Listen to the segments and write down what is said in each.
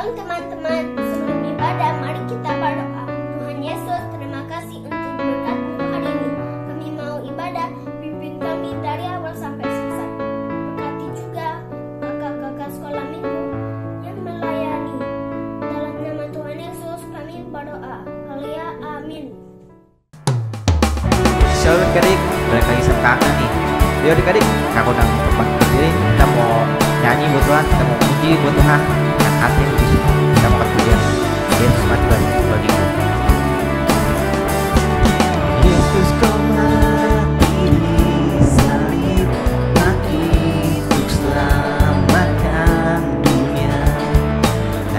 Shalom teman-teman, sebelum ibadah mari kita berdoa. Tuhan Yesus, terima kasih untuk berkat-Mu hari ini. Kami mau ibadah, pimpin kami dari awal sampai selesai. Berkati juga kakak-kakak sekolah minggu yang melayani. Dalam nama Tuhan Yesus kami berdoa. Haleluya, amin. Shalom adik-adik, balik lagi sama kakak nih. Yuk adik-adik, kakak undang tempat berdiri. Kita mau nyanyi buat Tuhan, kita mau puji buat Tuhan. Yang hati yang lebih suka, kita mau pujian. Yesus mati bagiku. Yesus kau mati di salib, mati untuk selamatkan dunia.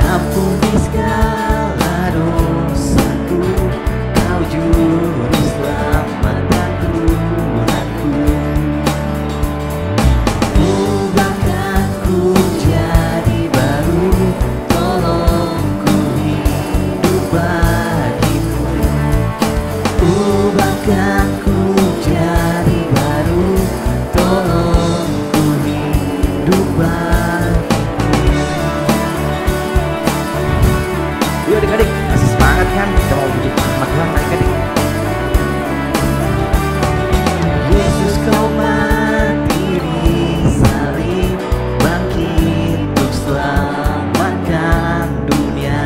Ampuni segala dosaku, kau juru selamat dan Tuhanku. Ubahkanku jadi baru, tolongku hidup bagimu. Ubahkanku jadi baru, tolongku hidup bagimu. Yuk adik-adik, masih semangat kan? Kita mau puji sama Tuhan adik-adik. Yesus kau mati di salib, bangkit untuk selamatkan dunia.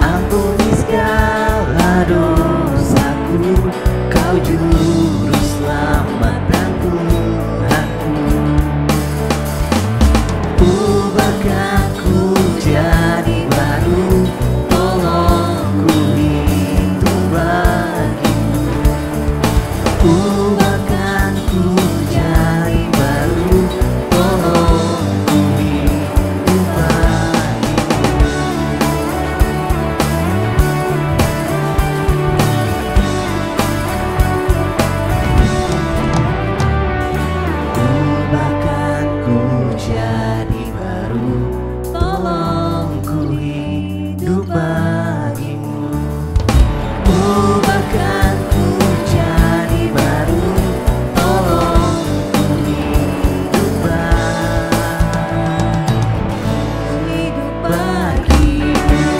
Ampuni segala dosaku, kau juru selamat dan Tuhanku. Ubahkanku jadi baru, tolongku hidup bagimu. Ubahkanku jadi baru, tolongku hidup bagimu. Ubahkanku jadi baru, tolongku hidup bagimu. Ubahkanku jadi baru, tolongku hidup bagimu.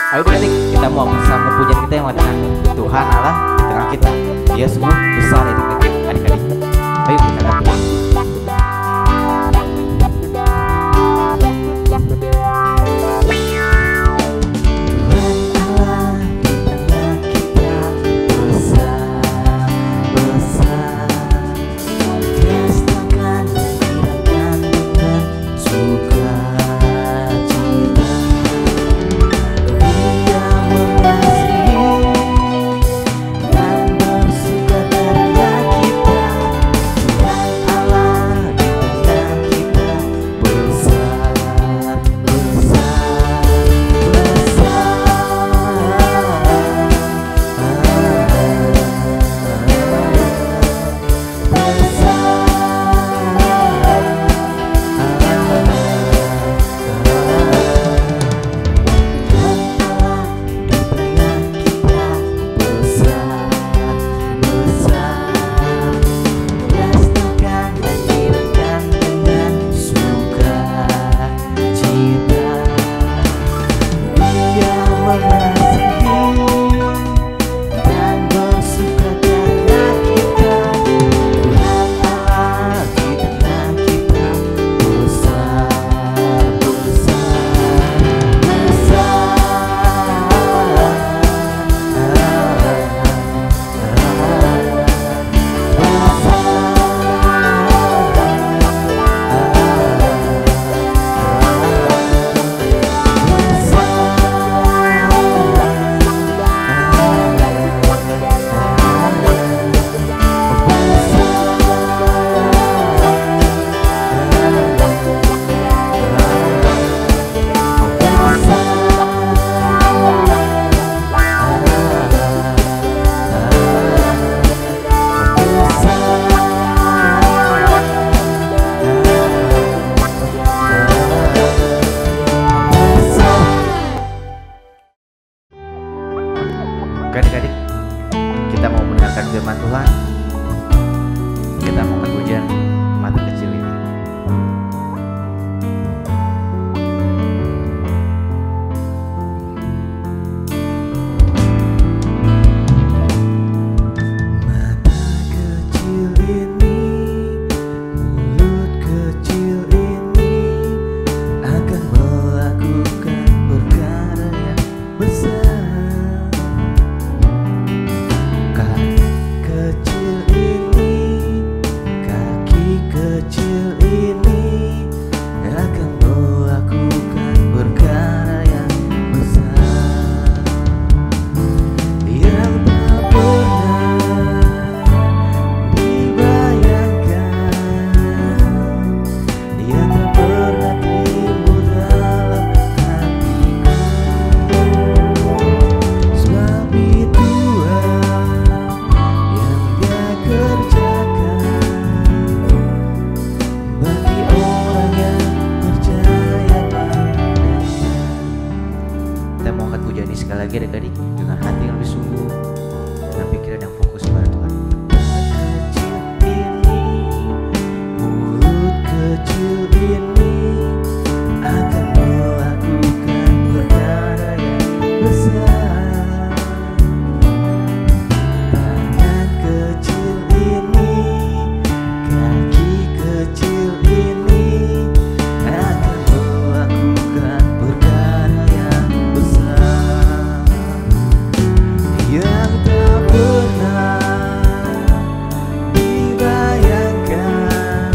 Ayo adik, kita mau bersama pujian kita yang dengan Tuhan Allah di tengah kita. Dia sungguh besar adik-adik. Ayo kita datang. Dan bersuka teriak lagi adik-adik dengan hati yang lebih sungguh, dengan pikiran yang fokus pada Tuhan. Mulut kecil ini akan melakukan perkara yang besar. Tangan kecil ini, kaki kecil ini akan melakukan perkara yang besar, yang tak pernah dibayangkan,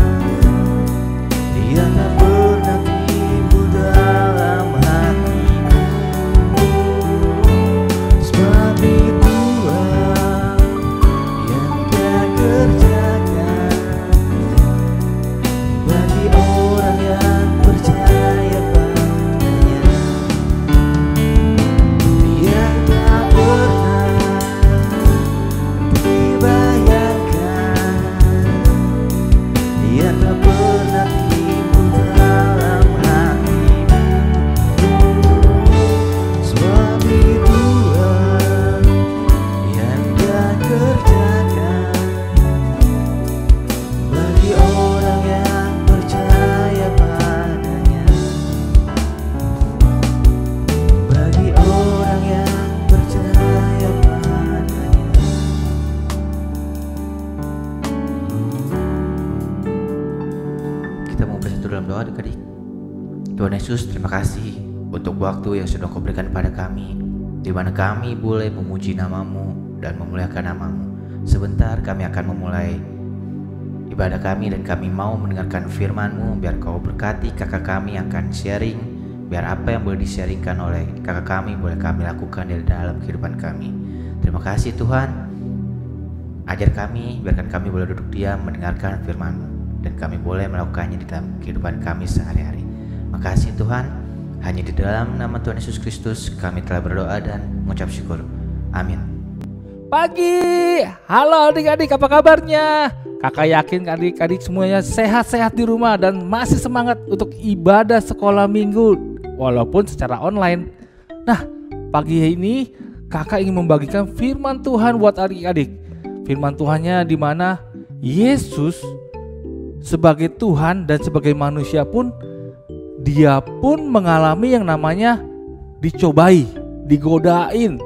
yang tak pernah timbul dalam hatimu. Sebab itulah yang Dia kerjakan bagi orang yang percaya padanya, yang tak pernah dibayangkan, yang tak pernah timbul dalam hatimu. Sebab itulah yang Dia kerjakan bagi orang yang percaya padanya, bagi orang yang percaya padanya. Kita mau bersatu dalam doa adik-adik. Tuhan Yesus, terima kasih untuk waktu yang sudah Kau berikan pada kami, di mana kami boleh memuji nama-Mu dan memuliakan nama-Mu. Sebentar kami akan memulai ibadah kami dan kami mau mendengarkan firman-Mu. Biar Kau berkati kakak kami yang akan sharing, biar apa yang boleh di-sharingkan oleh kakak kami boleh kami lakukan di dalam kehidupan kami. Terima kasih Tuhan. Ajar kami, biarkan kami boleh duduk diam mendengarkan firman-Mu dan kami boleh melakukannya di dalam kehidupan kami sehari-hari. Makasih Tuhan, hanya di dalam nama Tuhan Yesus Kristus kami telah berdoa dan mengucap syukur. Amin. Pagi, halo adik-adik, apa kabarnya? Kakak yakin adik-adik semuanya sehat-sehat di rumah dan masih semangat untuk ibadah sekolah minggu walaupun secara online. Nah, pagi ini kakak ingin membagikan firman Tuhan buat adik-adik. Firman Tuhannya di mana Yesus sebagai Tuhan dan sebagai manusia pun Dia pun mengalami yang namanya dicobai, digodain.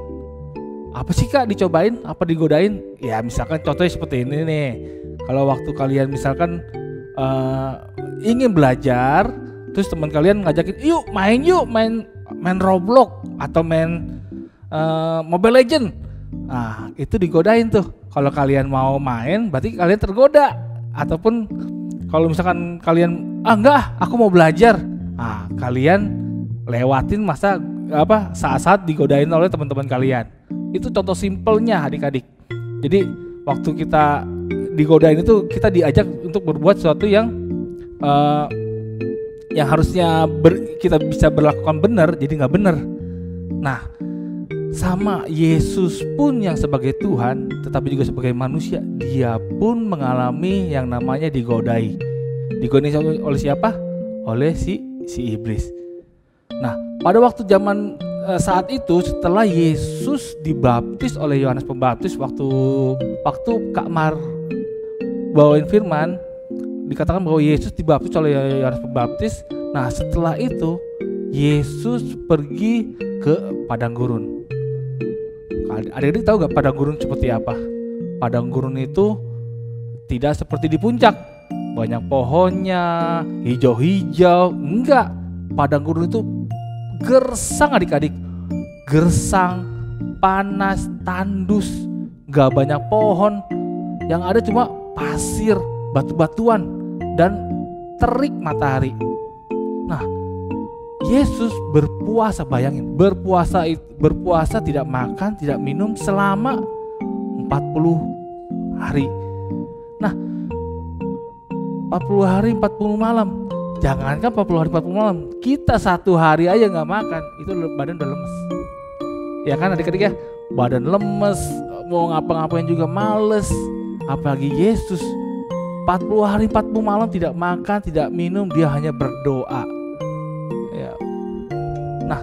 Apa sih Kak dicobain? Apa digodain? Ya misalkan contohnya seperti ini nih. Kalau waktu kalian misalkan ingin belajar, terus teman kalian ngajakin, yuk main Roblox atau main Mobile Legend. Nah itu digodain tuh. Kalau kalian mau main, berarti kalian tergoda. Ataupun kalau misalkan kalian enggak, aku mau belajar. Nah, kalian lewatin saat-saat digodain oleh teman-teman kalian. Itu contoh simpelnya adik-adik. Jadi waktu kita digodain itu kita diajak untuk berbuat sesuatu yang harusnya kita bisa berlakukan benar, jadi nggak benar. Nah, sama Yesus pun yang sebagai Tuhan, tetapi juga sebagai manusia, Dia pun mengalami yang namanya digodai. Digodai oleh siapa? Oleh si iblis. Nah, pada waktu zaman saat itu setelah Yesus dibaptis oleh Yohanes Pembaptis, waktu Kak Mar bawain firman, dikatakan bahwa Yesus dibaptis oleh Yohanes Pembaptis. Nah, setelah itu Yesus pergi ke padang gurun. Adik-adik tahu gak padang gurun seperti apa? Padang gurun itu tidak seperti di puncak, banyak pohonnya, hijau-hijau. Enggak, padang gurun itu gersang adik-adik, gersang, panas, tandus, gak banyak pohon, yang ada cuma pasir, batu-batuan, dan terik matahari. Nah, Yesus berpuasa, bayangin, berpuasa tidak makan, tidak minum selama 40 hari. Nah, 40 hari 40 malam. Jangankan 40 hari 40 malam, kita 1 hari aja gak makan, itu badan udah lemes. Ya kan adik-adik ya, badan lemes, mau ngapa-ngapain juga males. Apalagi Yesus 40 hari 40 malam tidak makan, tidak minum, dia hanya berdoa. Ya. Nah,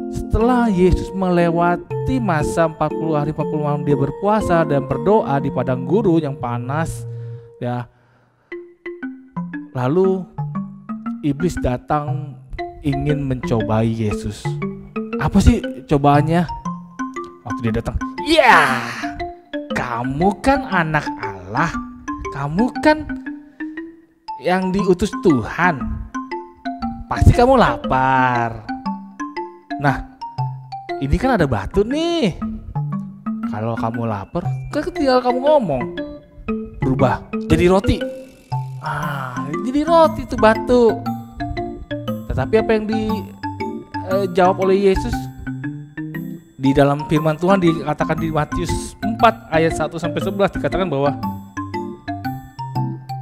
Setelah Yesus melewati masa 40 hari 40 malam dia berpuasa dan berdoa di padang gurun yang panas, ya. Lalu iblis datang ingin mencobai Yesus. Apa sih cobaannya? Waktu dia datang, "Ya, kamu kan anak Allah. Kamu kan yang diutus Tuhan. Pasti kamu lapar. Nah, ini kan ada batu nih. Kalau kamu lapar, kan tinggal kamu ngomong. Berubah jadi roti. Jadi roti itu batu." Tetapi apa yang dijawab oleh Yesus? Di dalam firman Tuhan dikatakan di Matius 4 ayat 1 sampai 11 dikatakan bahwa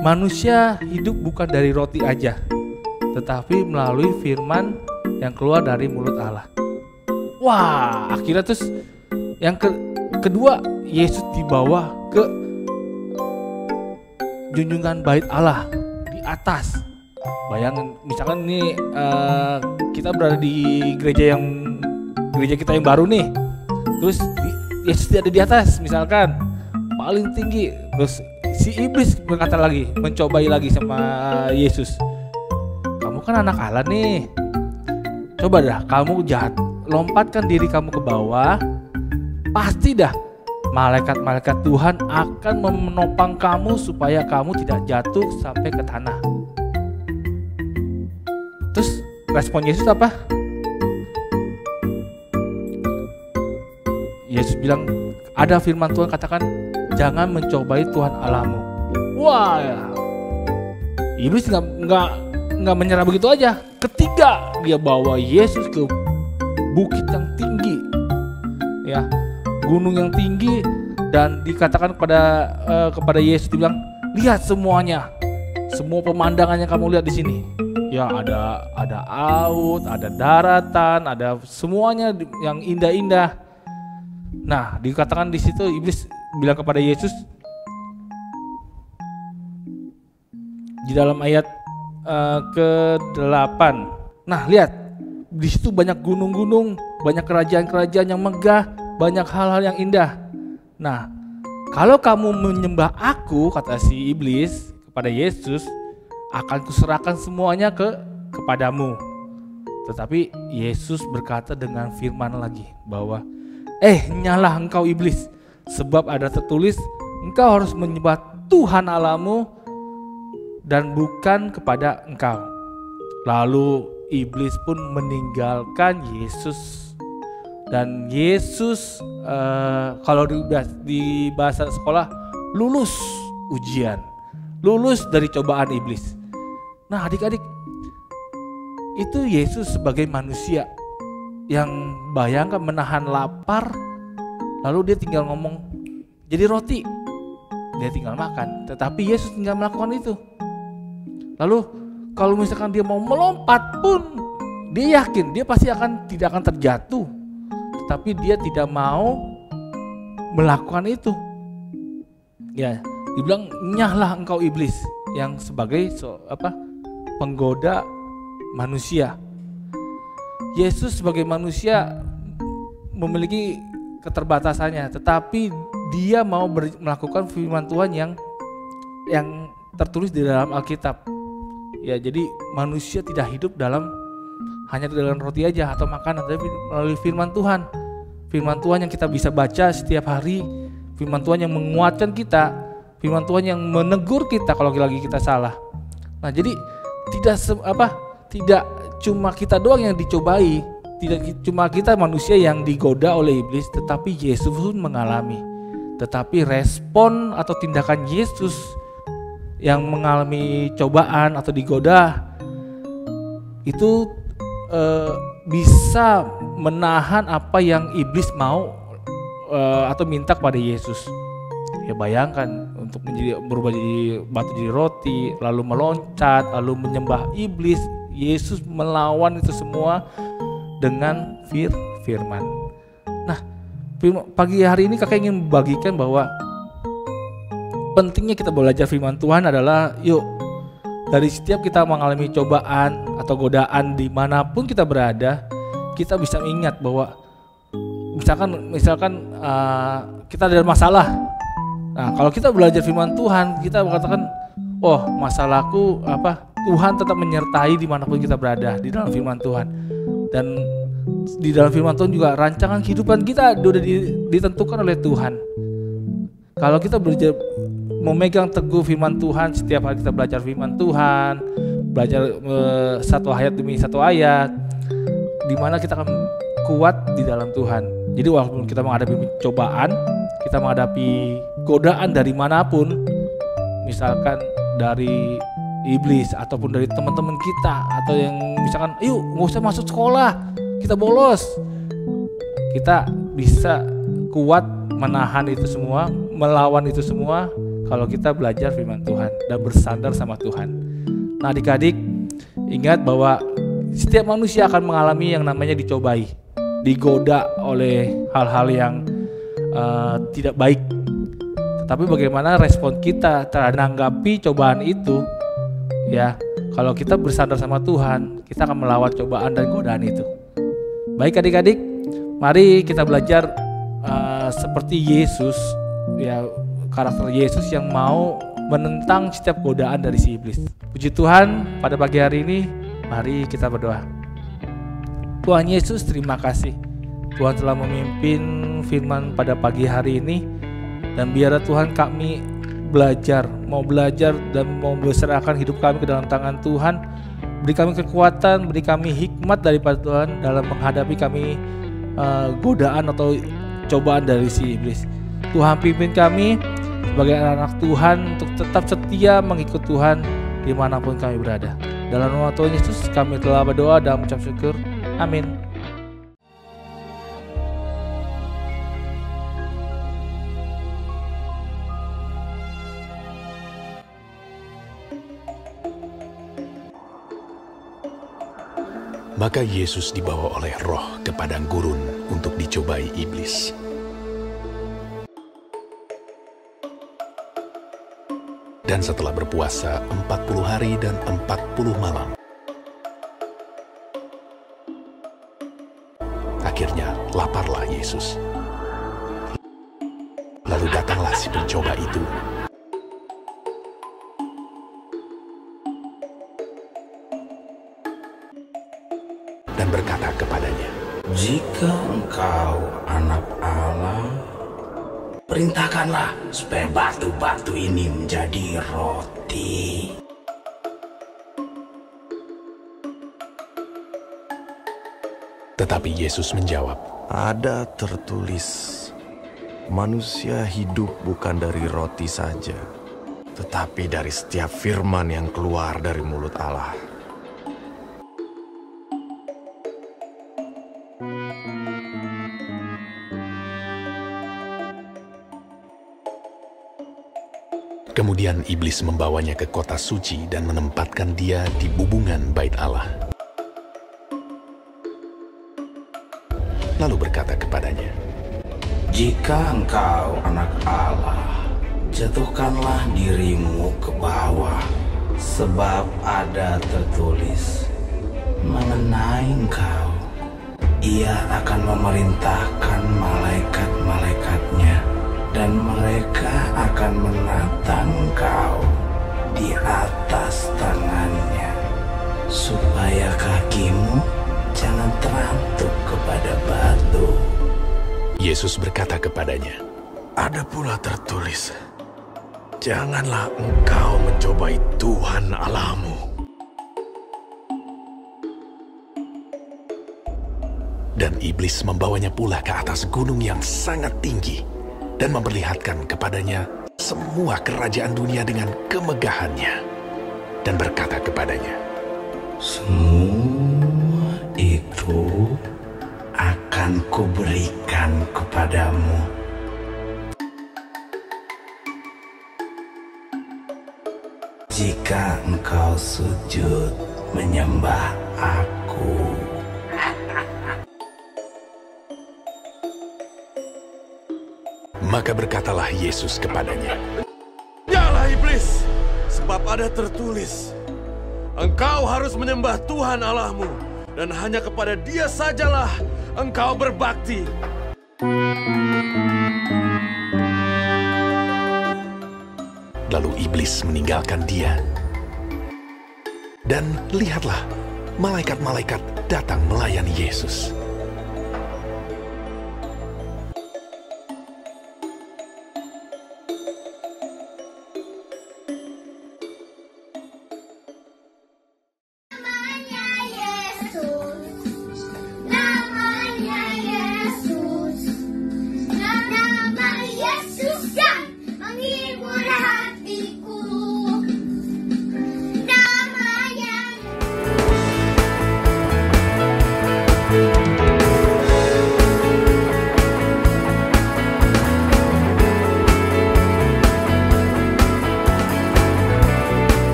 manusia hidup bukan dari roti aja, tetapi melalui firman yang keluar dari mulut Allah. Wah, akhirnya terus yang kedua, Yesus dibawa ke junjungan bait Allah di atas. Bayangin, misalkan nih kita berada di gereja kita yang baru nih. Terus Yesus ada di atas, misalkan paling tinggi. Terus si iblis berkata lagi, mencobai lagi sama Yesus. "Kamu kan anak Allah nih. Coba dah kamu lompatkan diri kamu ke bawah. Pasti dah malaikat-malaikat Tuhan akan menopang kamu supaya kamu tidak jatuh sampai ke tanah." Terus respon Yesus apa? Yesus bilang, ada firman Tuhan katakan, "Jangan mencobai Tuhan Allahmu." Wah, iblis nggak menyerah begitu aja. Ketiga, dia bawa Yesus ke bukit yang tinggi, ya, gunung yang tinggi, dan dikatakan kepada Yesus, dibilang, "Lihat semuanya, semua pemandangan yang kamu lihat di sini. Ya, ada laut, ada daratan, ada semuanya yang indah-indah." Nah, dikatakan di situ iblis bilang kepada Yesus di dalam ayat ke-8. Nah, lihat di situ banyak gunung-gunung, banyak kerajaan-kerajaan yang megah, banyak hal-hal yang indah. Nah, kalau kamu menyembah aku, kata si iblis kepada Yesus, akan kuserahkan semuanya kepadamu. Tetapi Yesus berkata dengan firman lagi bahwa, "Nyalah engkau iblis, sebab ada tertulis, engkau harus menyembah Tuhan Allahmu dan bukan kepada engkau." Lalu iblis pun meninggalkan Yesus. Dan Yesus kalau di bahasa sekolah, lulus ujian, lulus dari cobaan iblis. Nah, adik-adik, itu Yesus sebagai manusia yang bayangkan menahan lapar, lalu dia tinggal ngomong jadi roti, dia tinggal makan. Tetapi Yesus tinggal melakukan itu. Lalu kalau misalkan dia mau melompat pun, dia yakin dia pasti tidak akan terjatuh, tetapi dia tidak mau melakukan itu. Ya, dibilang, "Nyahlah engkau iblis," yang sebagai penggoda manusia. Yesus sebagai manusia memiliki keterbatasannya, tetapi dia mau melakukan firman Tuhan yang tertulis di dalam Alkitab. Ya, jadi manusia tidak hidup hanya dengan roti aja atau makanan, tapi melalui firman Tuhan. Firman Tuhan yang kita bisa baca setiap hari, firman Tuhan yang menguatkan kita, firman Tuhan yang menegur kita kalau lagi kita salah. Nah, jadi tidak cuma kita doang yang dicobai, tidak cuma kita manusia yang digoda oleh iblis, tetapi Yesus pun mengalami. Tetapi respon atau tindakan Yesus yang mengalami cobaan atau digoda itu bisa menahan apa yang iblis mau atau minta kepada Yesus. Ya, bayangkan untuk berubah jadi batu jadi roti, lalu meloncat, lalu menyembah iblis. Yesus melawan itu semua dengan firman. Nah, pagi hari ini kakak ingin membagikan bahwa pentingnya kita belajar firman Tuhan adalah, yuk, dari setiap kita mengalami cobaan atau godaan dimanapun kita berada, kita bisa ingat bahwa misalkan kita ada masalah. Nah, kalau kita belajar firman Tuhan, kita mengatakan, oh masalahku Tuhan tetap menyertai dimanapun kita berada di dalam firman Tuhan. Dan di dalam firman Tuhan juga rancangan kehidupan kita sudah ditentukan oleh Tuhan. Kalau kita belajar memegang teguh firman Tuhan, setiap hari kita belajar firman Tuhan, belajar satu ayat demi satu ayat, di mana kita akan kuat di dalam Tuhan. Jadi walaupun kita menghadapi cobaan, kita menghadapi godaan dari manapun, misalkan dari iblis ataupun dari teman-teman kita, atau yang misalkan, yuk nggak usah masuk sekolah, kita bolos, kita bisa kuat menahan itu semua, melawan itu semua kalau kita belajar firman Tuhan dan bersandar sama Tuhan. Nah adik-adik, ingat bahwa setiap manusia akan mengalami yang namanya dicobai, digoda oleh hal-hal yang tidak baik. Tapi bagaimana respon kita terhadap menanggapi cobaan itu? Ya, kalau kita bersandar sama Tuhan, kita akan melawan cobaan dan godaan itu. Baik adik-adik, mari kita belajar seperti Yesus, ya, karakter Yesus yang mau menentang setiap godaan dari si iblis. Puji Tuhan, pada pagi hari ini mari kita berdoa. Tuhan Yesus, terima kasih Tuhan telah memimpin firman pada pagi hari ini, dan biarlah Tuhan kami mau belajar dan mau berserahkan hidup kami ke dalam tangan Tuhan. Beri kami kekuatan, beri kami hikmat daripada Tuhan dalam menghadapi kami godaan atau cobaan dari si iblis. Tuhan pimpin kami sebagai anak-anak Tuhan untuk tetap setia mengikut Tuhan dimanapun kami berada. Dalam nama Tuhan Yesus kami telah berdoa dan mengucap syukur. Amin. Maka Yesus dibawa oleh Roh ke padang gurun untuk dicobai iblis. Dan setelah berpuasa 40 hari dan 40 malam, akhirnya laparlah Yesus. Lalu datanglah si pencoba itu dan berkata kepadanya, "Jika engkau anak Allah, perintahkanlah supaya batu-batu ini menjadi roti." Tetapi Yesus menjawab, Ada tertulis, manusia hidup bukan dari roti saja, tetapi dari setiap firman yang keluar dari mulut Allah. Kemudian iblis membawanya ke kota suci dan menempatkan dia di bubungan bait Allah. Lalu berkata kepadanya, "Jika engkau anak Allah, jatuhkanlah dirimu ke bawah, sebab ada tertulis mengenai engkau, Ia akan memerintahkan malaikat-malaikatnya, dan mereka akan menatang engkau di atas tangannya, supaya kakimu jangan terantuk kepada batu." Yesus berkata kepadanya, Ada pula tertulis, janganlah engkau mencobai Tuhan Allahmu. Dan iblis membawanya pula ke atas gunung yang sangat tinggi dan memperlihatkan kepadanya semua kerajaan dunia dengan kemegahannya, dan berkata kepadanya, "Semua itu akan kuberikan kepadamu jika engkau sujud menyembah Aku." Maka berkatalah Yesus kepadanya, Yalah iblis, sebab ada tertulis, engkau harus menyembah Tuhan Allahmu dan hanya kepada Dia sajalah engkau berbakti. Lalu iblis meninggalkan dia. Dan lihatlah, malaikat-malaikat datang melayani Yesus.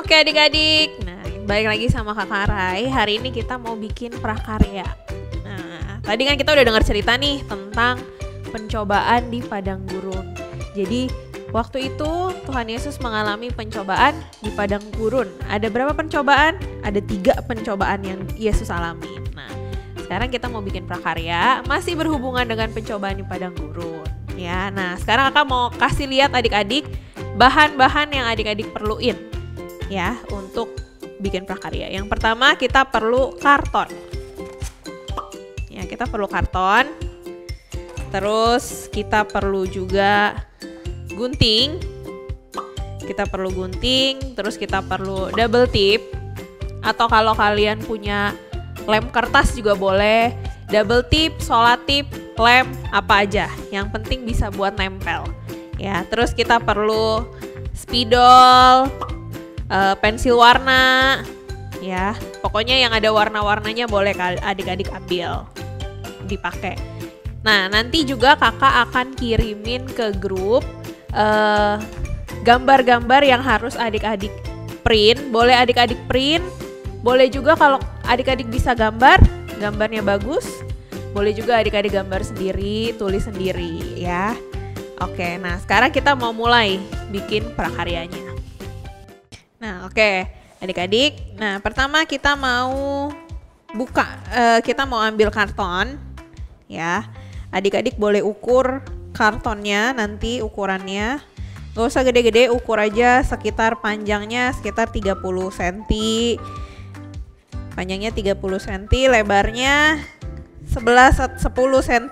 Oke adik-adik, nah balik lagi sama Kakak Rai. Hari ini kita mau bikin prakarya. Nah tadi kan kita udah dengar cerita nih tentang pencobaan di padang gurun. Jadi waktu itu Tuhan Yesus mengalami pencobaan di padang gurun. Ada berapa pencobaan? Ada 3 pencobaan yang Yesus alami. Nah sekarang kita mau bikin prakarya, masih berhubungan dengan pencobaan di padang gurun. Ya, nah sekarang Kakak mau kasih lihat adik-adik bahan-bahan yang adik-adik perluin ya untuk bikin prakarya. Yang pertama kita perlu karton. Ya, kita perlu karton. Terus kita perlu juga gunting. Kita perlu gunting, terus kita perlu double tip. Atau kalau kalian punya lem kertas juga boleh. Double tip, solatip, lem, apa aja. Yang penting bisa buat nempel. Ya, terus kita perlu spidol, pensil warna, ya pokoknya yang ada warna-warnanya boleh adik-adik ambil dipakai. Nah nanti juga kakak akan kirimin ke grup gambar-gambar yang harus adik-adik print. Boleh adik-adik print, boleh juga kalau adik-adik bisa gambarnya bagus, boleh juga adik-adik gambar sendiri, tulis sendiri ya. Oke, nah sekarang kita mau mulai bikin prakaryanya. Nah oke adik-adik, nah pertama kita mau buka, kita mau ambil karton ya. Adik-adik boleh ukur kartonnya nanti ukurannya, gak usah gede-gede, ukur aja sekitar panjangnya sekitar 30 cm, panjangnya 30 cm, lebarnya 10 cm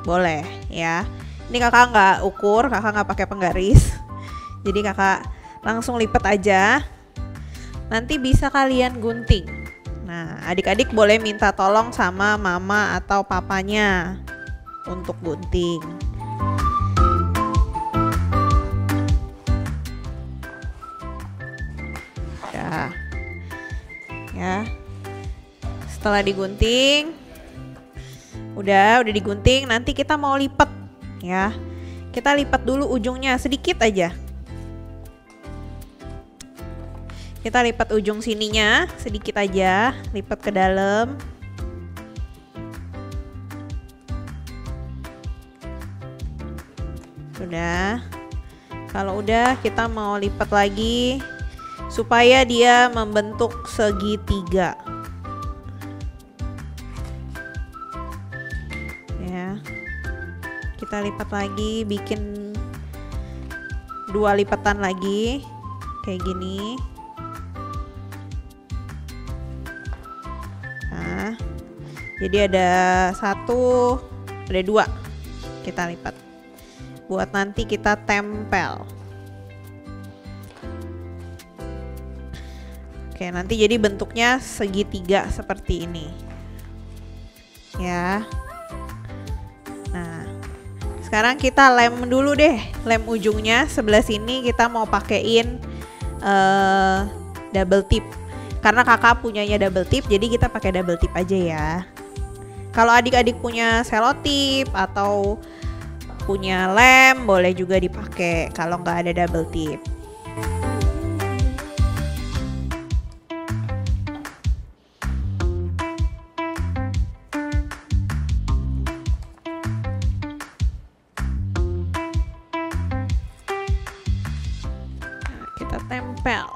boleh ya. Ini kakak nggak ukur, kakak nggak pakai penggaris, jadi kakak langsung lipat aja. Nanti bisa kalian gunting. Nah, adik-adik boleh minta tolong sama mama atau papanya untuk gunting. Ya. Setelah digunting, udah digunting, nanti kita mau lipat ya. Kita lipat dulu ujungnya sedikit aja. Kita lipat ujung sininya sedikit aja, lipat ke dalam. Sudah. Kalau udah kita mau lipat lagi supaya dia membentuk segitiga. kita lipat lagi, bikin 2 lipatan lagi kayak gini. Nah, jadi ada 1, ada 2 kita lipat buat nanti kita tempel. Oke, nanti jadi bentuknya segitiga seperti ini ya. Nah, sekarang kita lem dulu deh, lem ujungnya sebelah sini kita mau pakein double tip. Karena kakak punyanya double tip, jadi kita pakai double tip aja ya. Kalau adik-adik punya selotip atau punya lem, boleh juga dipakai kalau nggak ada double tip. Kita tempel.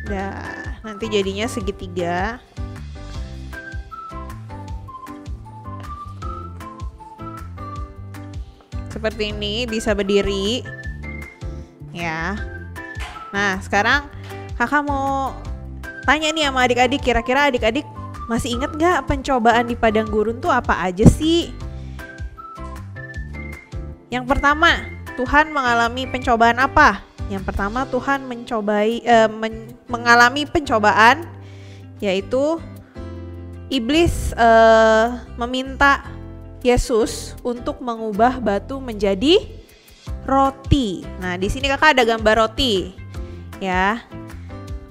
Nah, nanti jadinya segitiga. Seperti ini, bisa berdiri. Ya. Nah, sekarang kakak mau tanya nih sama adik-adik, kira-kira adik-adik masih ingat gak pencobaan di padang gurun tuh apa aja sih? Yang pertama, Tuhan mengalami pencobaan apa? Yang pertama, Tuhan mengalami pencobaan, yaitu iblis meminta Yesus untuk mengubah batu menjadi roti. Nah, di sini kakak ada gambar roti, ya.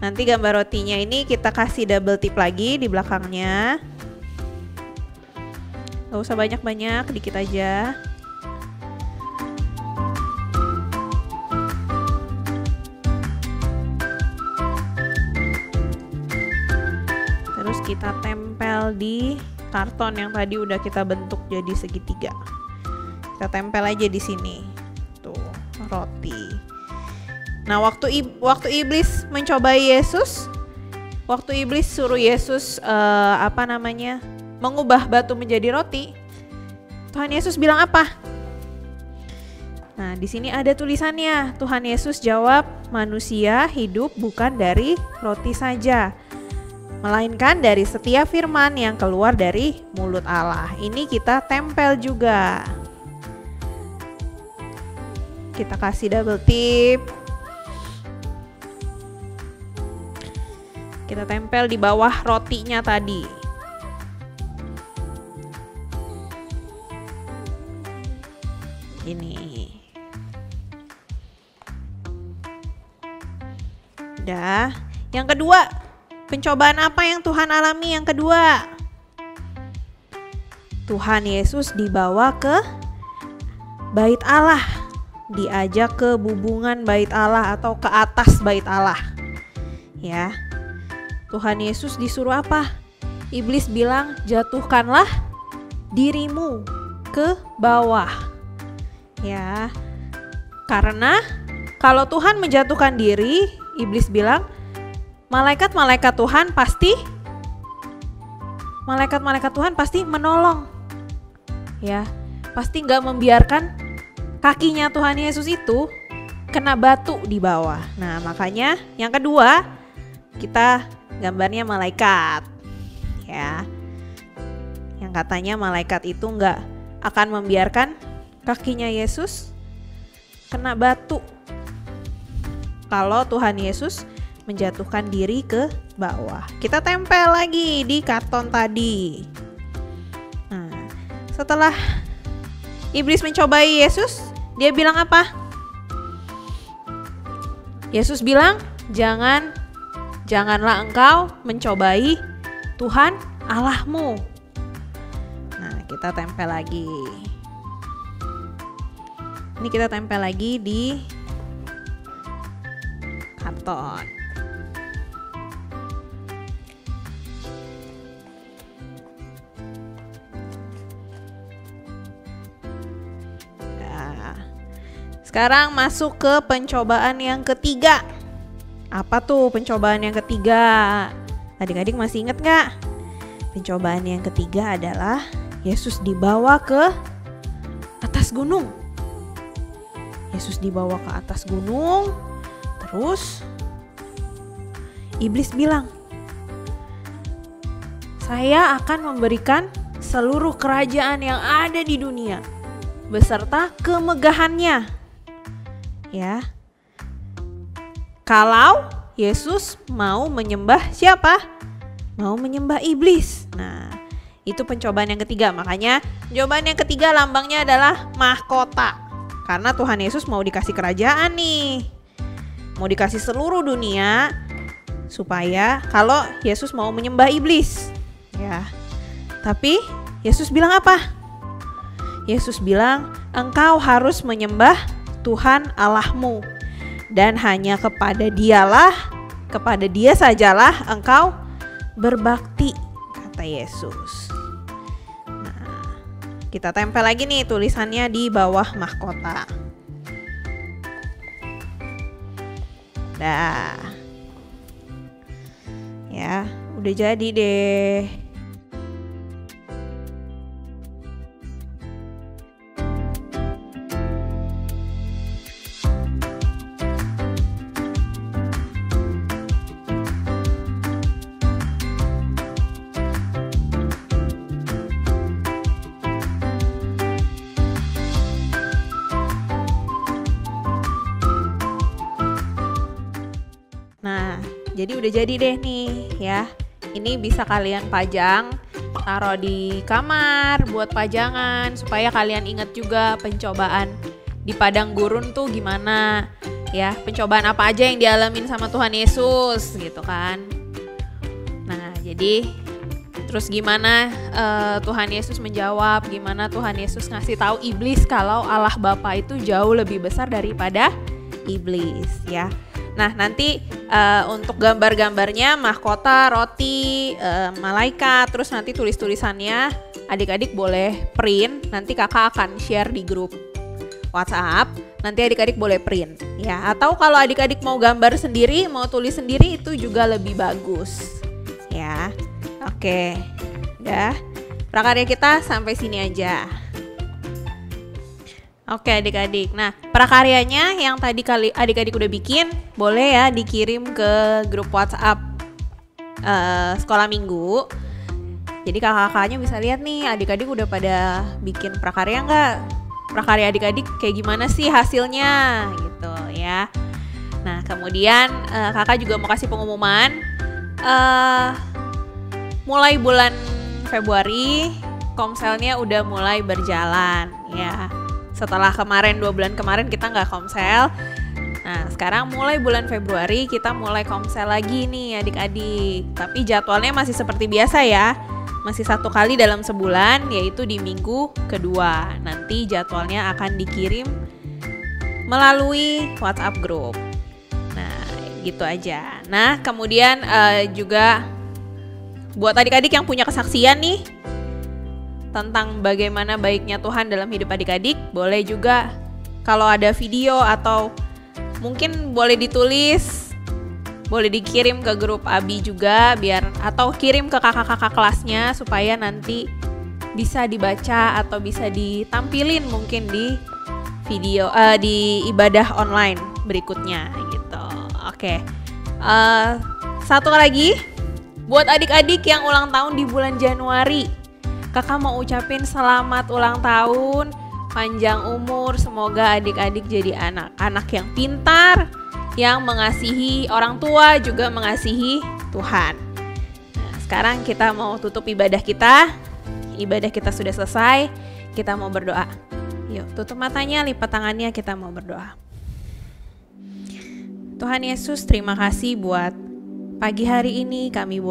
Nanti gambar rotinya ini kita kasih double tip lagi di belakangnya. Gak usah banyak-banyak, dikit aja. Terus kita tempel di karton yang tadi udah kita bentuk jadi segitiga. Kita tempel aja di sini. Tuh, roti. Nah, waktu iblis mencobai Yesus, waktu iblis suruh Yesus mengubah batu menjadi roti, Tuhan Yesus bilang apa? Nah, di sini ada tulisannya. Tuhan Yesus jawab, manusia hidup bukan dari roti saja, melainkan dari setiap firman yang keluar dari mulut Allah. Ini kita tempel juga. Kita kasih double tip. Kita tempel di bawah rotinya tadi. Ini. Udah. Yang kedua, pencobaan apa yang Tuhan alami yang kedua? Tuhan Yesus dibawa ke bait Allah. Diajak ke bubungan bait Allah atau ke atas bait Allah. Ya. Tuhan Yesus disuruh apa? Iblis bilang, jatuhkanlah dirimu ke bawah. Ya. Karena kalau Tuhan menjatuhkan diri, iblis bilang, malaikat-malaikat Tuhan pasti menolong. Ya, pasti nggak membiarkan kakinya Tuhan Yesus itu kena batu di bawah. Nah, makanya yang kedua kita gambarnya malaikat. Ya. Yang katanya malaikat itu nggak akan membiarkan kakinya Yesus kena batu kalau Tuhan Yesus menjatuhkan diri ke bawah. Kita tempel lagi di karton tadi. Nah, setelah iblis mencobai Yesus, dia bilang apa? Yesus bilang, janganlah engkau mencobai Tuhan Allahmu. Nah, kita tempel lagi. Ini kita tempel lagi di karton. Nah, sekarang masuk ke pencobaan yang ketiga. Apa tuh pencobaan yang ketiga? Adik-adik masih ingat gak? Pencobaan yang ketiga adalah Yesus dibawa ke atas gunung. Yesus dibawa ke atas gunung, terus iblis bilang, saya akan memberikan seluruh kerajaan yang ada di dunia beserta kemegahannya. Ya. Kalau Yesus mau menyembah siapa? Mau menyembah iblis. Nah, itu pencobaan yang ketiga. Makanya pencobaan yang ketiga lambangnya adalah mahkota. Karena Tuhan Yesus mau dikasih kerajaan nih. Mau dikasih seluruh dunia supaya kalau Yesus mau menyembah iblis. Ya. Tapi Yesus bilang apa? Yesus bilang, engkau harus menyembah Tuhan Allahmu. Dan hanya kepada kepada Dia sajalah engkau berbakti, kata Yesus. Nah, kita tempel lagi nih tulisannya di bawah mahkota. Dah. Ya, udah jadi deh. Nah, jadi udah jadi deh nih ya. Ini bisa kalian pajang, taruh di kamar buat pajangan supaya kalian ingat juga pencobaan di padang gurun tuh gimana ya. Pencobaan apa aja yang dialamin sama Tuhan Yesus gitu kan. Nah, jadi terus gimana Tuhan Yesus menjawab, gimana Tuhan Yesus ngasih tahu iblis kalau Allah Bapa itu jauh lebih besar daripada iblis ya. Nah, nanti untuk gambar-gambarnya mahkota, roti, malaikat, terus nanti tulis-tulisannya adik-adik boleh print, nanti kakak akan share di grup WhatsApp, nanti adik-adik boleh print ya. Atau kalau adik-adik mau gambar sendiri, mau tulis sendiri itu juga lebih bagus ya. Oke, udah prakarya kita sampai sini aja. Oke adik-adik, nah prakaryanya yang tadi adik-adik udah bikin boleh ya dikirim ke grup WhatsApp sekolah minggu. Jadi kakak-kakaknya bisa lihat nih adik-adik udah pada bikin prakarya nggak? Prakarya adik-adik kayak gimana sih hasilnya gitu ya. Nah kemudian kakak juga mau kasih pengumuman mulai bulan Februari komselnya udah mulai berjalan ya. Setelah kemarin 2 bulan kemarin kita nggak komsel. Nah sekarang mulai bulan Februari kita mulai komsel lagi nih adik-adik. Tapi jadwalnya masih seperti biasa ya. Masih 1 kali dalam sebulan yaitu di minggu kedua. Nanti jadwalnya akan dikirim melalui WhatsApp group. Nah gitu aja. Nah kemudian juga buat adik-adik yang punya kesaksian nih tentang bagaimana baiknya Tuhan dalam hidup adik-adik, boleh juga kalau ada video atau mungkin boleh ditulis, boleh dikirim ke grup Abi juga atau kirim ke kakak-kakak kelasnya supaya nanti bisa dibaca atau bisa ditampilin mungkin di video di ibadah online berikutnya gitu. Oke. Satu lagi buat adik-adik yang ulang tahun di bulan Januari. Kakak mau ucapin selamat ulang tahun, panjang umur, semoga adik-adik jadi anak-anak yang pintar, yang mengasihi orang tua, juga mengasihi Tuhan. Nah, sekarang kita mau tutup ibadah kita. Ibadah kita sudah selesai, kita mau berdoa. Yuk, tutup matanya, lipat tangannya, kita mau berdoa. Tuhan Yesus, terima kasih buat pagi hari ini kami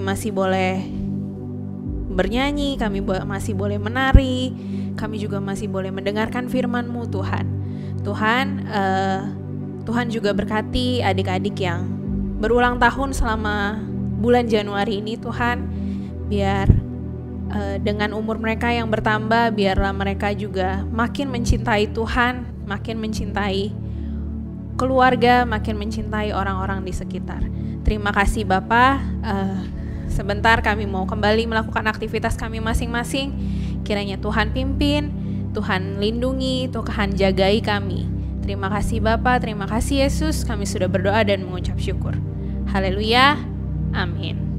masih boleh bernyanyi, kami masih boleh menari, kami juga masih boleh mendengarkan firman-Mu Tuhan. Tuhan juga berkati adik-adik yang berulang tahun selama bulan Januari ini Tuhan. Biar dengan umur mereka yang bertambah, biarlah mereka juga makin mencintai Tuhan, makin mencintai keluarga, makin mencintai orang-orang di sekitar. Terima kasih Bapa. Sebentar kami mau kembali melakukan aktivitas kami masing-masing. Kiranya Tuhan pimpin, Tuhan lindungi, Tuhan jagai kami. Terima kasih Bapa, terima kasih Yesus. Kami sudah berdoa dan mengucap syukur. Haleluya. Amin.